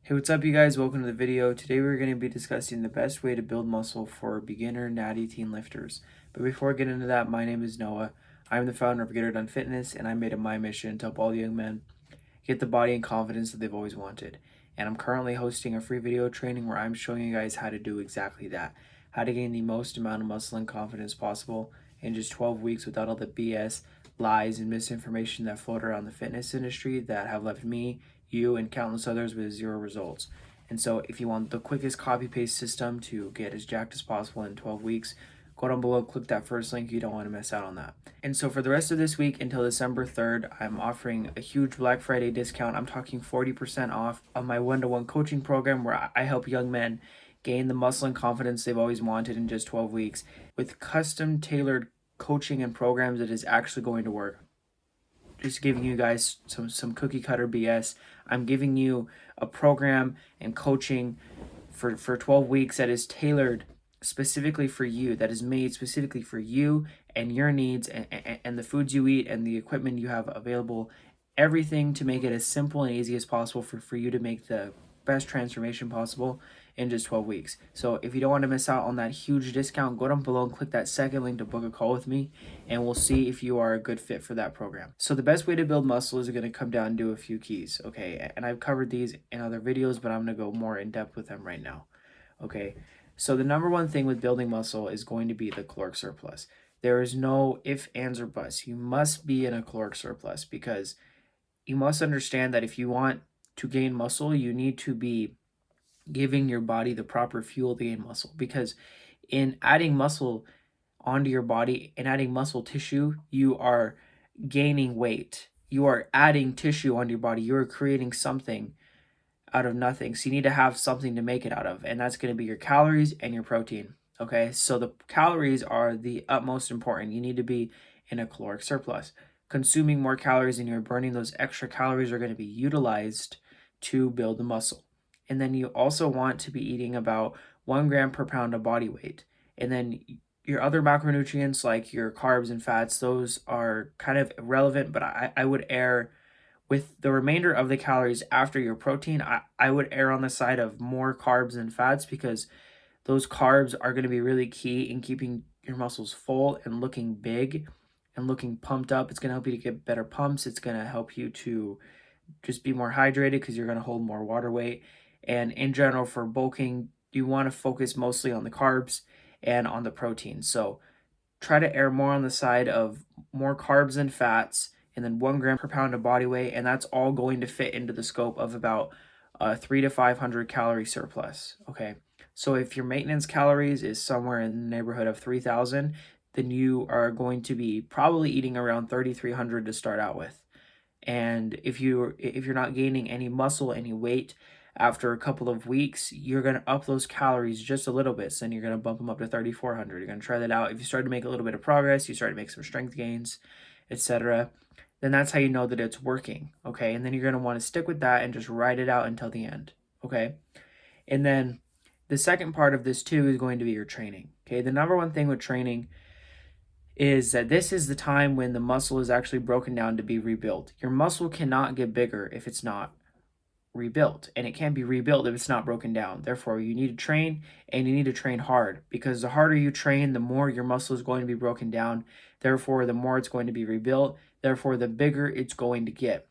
Hey, what's up, you guys? Welcome to the video. Today we're going to be discussing the best way to build muscle for beginner natty teen lifters. But before I get into that, my name is Noah. I'm the founder of Get Her Done Fitness, and I made it my mission to help all young men get the body and confidence that they've always wanted. And I'm currently hosting a free video training where I'm showing you guys how to do exactly that. How to gain the most amount of muscle and confidence possible in just 12 weeks without all the BS, lies, and misinformation that float around the fitness industry that have left me, you, and countless others with zero results. And so if you want the quickest copy-paste system to get as jacked as possible in 12 weeks, go down below, click that first link. You don't want to miss out on that. And so for the rest of this week until December 3rd, I'm offering a huge Black Friday discount. I'm talking 40% off of my one-to-one coaching program where I help young men gain the muscle and confidence they've always wanted in just 12 weeks with custom tailored coaching and programs that is actually going to work. Just giving you guys some cookie cutter BS. I'm giving you a program and coaching for 12 weeks that is tailored specifically for you, that is made specifically for you and your needs and the foods you eat and the equipment you have available. Everything to make it as simple and easy as possible for you to make the best transformation possible in just 12 weeks. So if you don't want to miss out on that huge discount, go down below and click that second link to book a call with me, and we'll see if you are a good fit for that program. So the best way to build muscle is going to come down to a few keys, okay? And I've covered these in other videos, but I'm going to go more in depth with them right now, okay? So the number one thing with building muscle is going to be the caloric surplus. There is no ifs, ands, or buts. You must be in a caloric surplus because you must understand that if you want to gain muscle, you need to be giving your body the proper fuel to gain muscle, because in adding muscle onto your body and adding muscle tissue, you are gaining weight. You are adding tissue onto your body. You are creating something out of nothing. So you need to have something to make it out of, and that's going to be your calories and your protein. Okay, so the calories are the utmost important. You need to be in a caloric surplus. Consuming more calories than you're burning, those extra calories are going to be utilized to build the muscle. And then you also want to be eating about 1 gram per pound of body weight. And then your other macronutrients like your carbs and fats, those are kind of irrelevant, but I would err with the remainder of the calories after your protein. I would err on the side of more carbs and fats, because those carbs are going to be really key in keeping your muscles full and looking big and looking pumped up. It's going to help you to get better pumps. It's going to help you to just be more hydrated because you're going to hold more water weight. And in general, for bulking, you want to focus mostly on the carbs and on the protein. So try to err more on the side of more carbs and fats, and then 1 gram per pound of body weight. And that's all going to fit into the scope of about 300 to 500 calorie surplus. Okay. So if your maintenance calories is somewhere in the neighborhood of 3,000, then you are going to be probably eating around 3,300 to start out with. And if you're not gaining any muscle, any weight, after a couple of weeks, you're going to up those calories just a little bit. So then you're going to bump them up to 3,400. You're going to try that out. If you start to make a little bit of progress, you start to make some strength gains, etc., then that's how you know that it's working, okay? And then you're going to want to stick with that and just ride it out until the end, okay? And then the second part of this too is going to be your training, okay? The number one thing with training is that this is the time when the muscle is actually broken down to be rebuilt. Your muscle cannot get bigger if it's not rebuilt, and it can't be rebuilt if it's not broken down. Therefore, you need to train, and you need to train hard, because the harder you train, the more your muscle is going to be broken down. Therefore, the more it's going to be rebuilt. Therefore, the bigger it's going to get.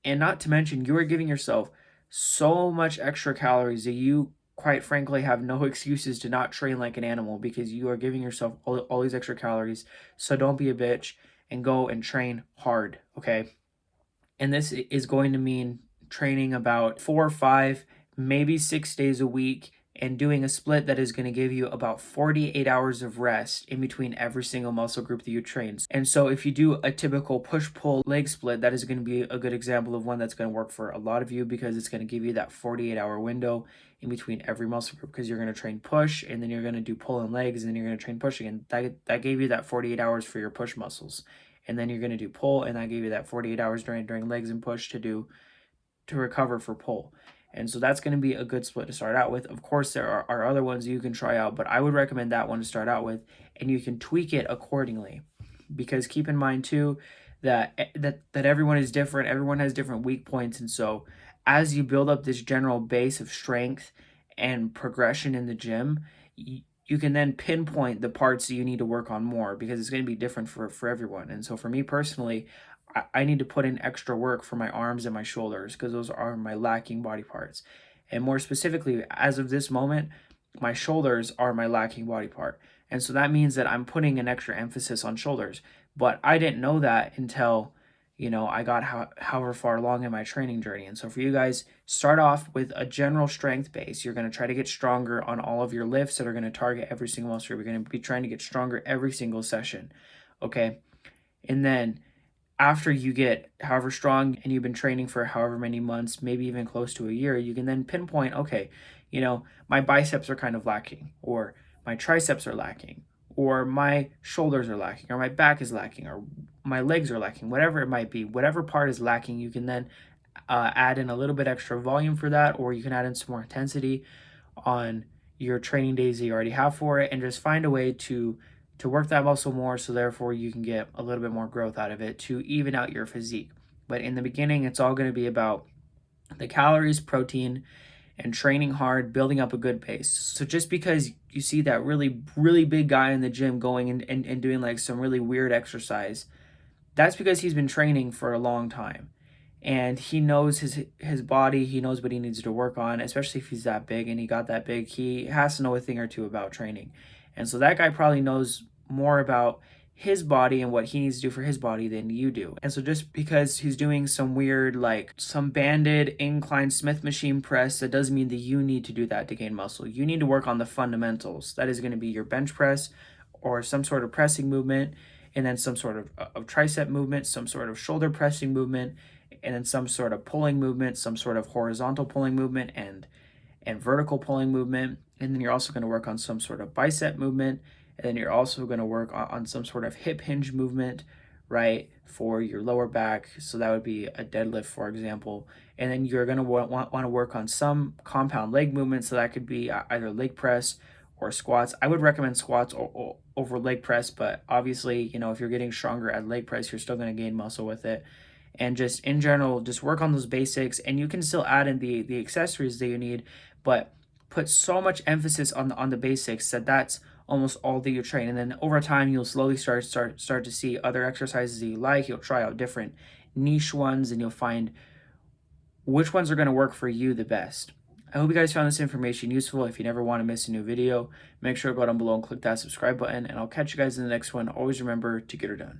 And not to mention, you are giving yourself so much extra calories that you, quite frankly, have no excuses to not train like an animal, because you are giving yourself all these extra calories. So don't be a bitch and go and train hard, okay? And this is going to mean training about 4 or 5, maybe 6 days a week, and doing a split that is going to give you about 48 hours of rest in between every single muscle group that you train. And so if you do a typical push-pull leg split, that is going to be a good example of one that's going to work for a lot of you, because it's going to give you that 48-hour window in between every muscle group, because you're going to train push, and then you're going to do pull and legs, and then you're going to train push again. That gave you that 48 hours for your push muscles. And then you're going to do pull, and that gave you that 48 hours during legs and push to recover for pull. And so that's going to be a good split to start out with. Of course, there are other ones you can try out, but I would recommend that one to start out with, and you can tweak it accordingly. Because keep in mind too that everyone is different. Everyone has different weak points, and so as you build up this general base of strength and progression in the gym, you can then pinpoint the parts that you need to work on more, because it's going to be different for everyone. And so for me personally, I need to put in extra work for my arms and my shoulders, because those are my lacking body parts. And more specifically, as of this moment, my shoulders are my lacking body part. And so that means that I'm putting an extra emphasis on shoulders. But I didn't know that until, I got however far along in my training journey. And so for you guys, start off with a general strength base. You're going to try to get stronger on all of your lifts that are going to target every single muscle. You're going to be trying to get stronger every single session. Okay. And then after you get however strong and you've been training for however many months, maybe even close to a year, you can then pinpoint, okay, my biceps are kind of lacking, or my triceps are lacking, or my shoulders are lacking, or my back is lacking, or my legs are lacking, whatever it might be. Whatever part is lacking, you can then add in a little bit extra volume for that, or you can add in some more intensity on your training days that you already have for it, and just find a way to work that muscle more, so therefore you can get a little bit more growth out of it to even out your physique. But in the beginning, it's all going to be about the calories, protein, and training hard, building up a good base. So just because you see that really, really big guy in the gym going and doing like some really weird exercise, that's because he's been training for a long time. And he knows his body, he knows what he needs to work on, especially if he's that big and he got that big. He has to know a thing or two about training. And so that guy probably knows more about his body and what he needs to do for his body than you do. And so just because he's doing some weird, like some banded incline Smith machine press, that doesn't mean that you need to do that to gain muscle. You need to work on the fundamentals. That is going to be your bench press or some sort of pressing movement, and then some sort of tricep movement, some sort of shoulder pressing movement, and then some sort of pulling movement, some sort of horizontal pulling movement and vertical pulling movement. And then you're also going to work on some sort of bicep movement. And then you're also going to work on some sort of hip hinge movement, right, for your lower back. So that would be a deadlift, for example. And then you're going to want to work on some compound leg movements. So that could be either leg press or squats. I would recommend squats over leg press, but obviously, if you're getting stronger at leg press, you're still going to gain muscle with it. And just in general, just work on those basics, and you can still add in the accessories that you need, but put so much emphasis on the basics that's almost all that you train. And then over time, you'll slowly start to see other exercises that you like. You'll try out different niche ones, and you'll find which ones are going to work for you the best. I hope you guys found this information useful. If you never want to miss a new video, make sure to go down below and click that subscribe button, and I'll catch you guys in the next one. Always remember to get her done.